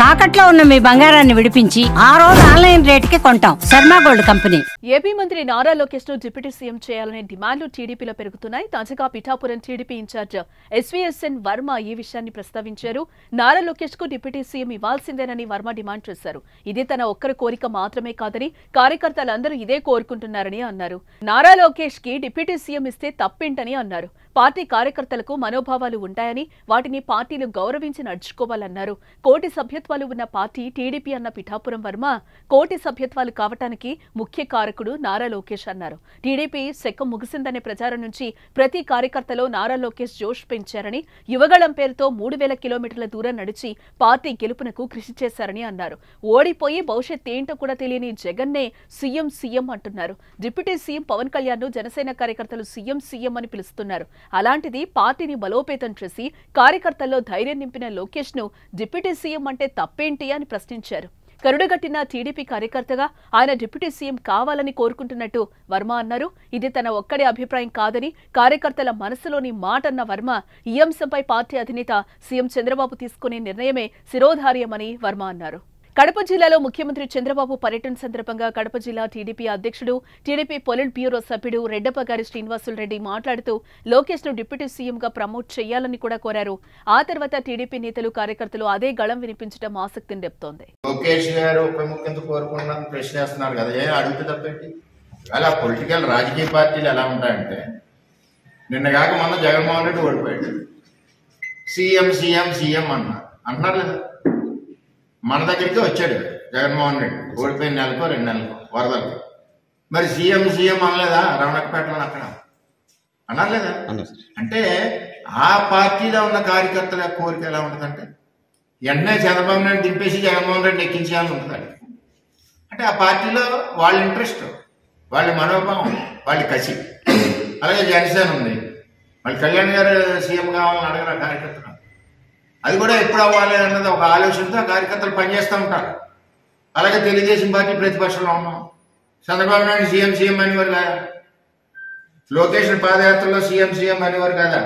తాకట్లో ఉన్న మీ బంగారాన్ని విడిపించి ఆ రోజు ఆన్లైన్ రేటుకి కొంటాం. Sharma gold company. ఏపీ మంత్రి నారా లోకేష్ ను డిప్యూటీ సీఎం చేయాలనే డిమాండ్లు టీడీపీలో పెరుగుతున్నాయి. తాజాగా Pithapuram TDP incharge SVSN Varma ఈ విషయాన్ని ప్రస్తావించారు. నారా లోకేష్ కు డిప్యూటీ సీఎం ఇవ్వాల్సిందేనని వర్మ డిమాండ్ చేశారు. ఇది తన ఒక్కరి కోరిక మాత్రమే కాదని కార్యకర్తలందరూ ఇదే కోరుకుంటున్నారని అన్నారు. నారా లోకేష్ కి డిప్యూటీ సీఎం ఇస్తే తప్పేంటని అన్నారు. పార్టీ కార్యకర్తలకు మనోభావాలు ఉంటాయని వాటిని పార్టీలు గౌరవించి నడుచుకోవాలన్నారు. కోటి సభ్యత్వాలు ఉన్న పార్టీ టీడీపీ అన్న పిఠాపురం వర్మ కోటి సభ్యత్వాలు కావటానికి ముఖ్య కారకుడు నారా లోకేష్ అన్నారు. టీడీపీ శకం ముగిసిందనే ప్రచారం నుంచి ప్రతి కార్యకర్తలో నారా లోకేష్ జోష్ పెంచారని, యువగళం పేరుతో 3000 కిలోమీటర్ల దూరం నడిచి పార్టీ గెలుపునకు కృషి చేశారని అన్నారు. ఓడిపోయి భవిష్యత్ ఏంటో కూడా తెలియని జగన్నే సీఎం సీఎం అంటున్నారు. డిప్యూటీ సీఎం పవన్ కళ్యాణ్ ను జనసేన కార్యకర్తలు సీఎం సీఎం అని పిలుస్తున్నారు. అలాంటిది పార్టీని బలోపేతం చేసి కార్యకర్తల్లో ధైర్యం నింపిన లోకేష్ ను డిప్యూటీ సీఎం అంటే తప్పేంటి అని ప్రశ్నించారు. కరుడుగట్టిన టీడీపీ కార్యకర్తగా ఆయన డిప్యూటీ సీఎం కావాలని కోరుకుంటున్నట్టు వర్మ అన్నారు. ఇది తన ఒక్కడి అభిప్రాయం కాదని కార్యకర్తల మనసులోని మాట అన్న వర్మ ఈ అంశంపై పార్టీ అధినేత సీఎం చంద్రబాబు తీసుకునే నిర్ణయమే శిరోధార్యమని వర్మ అన్నారు. కడప జిల్లాలో ముఖ్యమంత్రి చంద్రబాబు పర్యటన సందర్భంగా కడప జిల్లా టీడీపీ అధ్యక్షుడు, టీడీపీ పొలిట్ బ్యూరో సభ్యుడు రెడ్డపగారి శ్రీనివాసులరెడ్డి మాట్లాడుతూ లోకేష్ ను డిప్యూటీ సీఎంగా ప్రమోట్ చేయాలని కూడా కోరారు. ఆ తర్వాత టీడీపీ నేతలు, కార్యకర్తలు అదే గళం వినిపించడం ఆసక్తిని రేపుతోంది. లోకేష్ గారు ఉప ముఖ్యమంత్రి కోరుకున్నాను ప్రశ్నిస్తున్నారు కదా, ఏ అడుగుతూ తప్పేంటి? అలా పొలిటికల్ రాజకీయ పార్టీలు ఎలా ఉంటాయంటే, నిన్నగాక మొన్న జగన్మోహన్ రెడ్డి ఓడిపోయాడు, సీఎం సీఎం సీఎం అంటున్నారు లేదా? మన దగ్గరికి వచ్చాడు జగన్మోహన్ రెడ్డి ఓడిపోయిన నెలకో 2 నెలలకు వరదలకు. మరి సీఎం సీఎం అనలేదా? రమణకపేటలో అక్కడ అన్నారు లేదా? అంటే ఆ పార్టీలో ఉన్న కార్యకర్తల కోరిక ఎలా ఉంటుందంటే, వెంటనే చంద్రబాబు నాయుడు దింపేసి జగన్మోహన్ రెడ్డి ఎక్కించేయాలని ఉంటుంది. అంటే ఆ పార్టీలో వాళ్ళ ఇంట్రెస్ట్, వాళ్ళ మనోభావం, వాళ్ళ కసి. అలాగే జనసేన ఉంది, మళ్ళీ కళ్యాణ్ గారు సీఎం కావాలని అడగరు కార్యకర్తలు. అది కూడా ఎప్పుడు అవ్వాలి అన్నది ఒక ఆలోచనతో ఆ కార్యకర్తలు పనిచేస్తూ ఉంటారు. అలాగే తెలుగుదేశం పార్టీ ప్రతిపక్షంలో ఉన్నాం, చంద్రబాబు నాయుడు సీఎం సీఎం అనేవారు కదా, లోకేష్ పాదయాత్రలో సీఎం సీఎం అనేవారు కదా.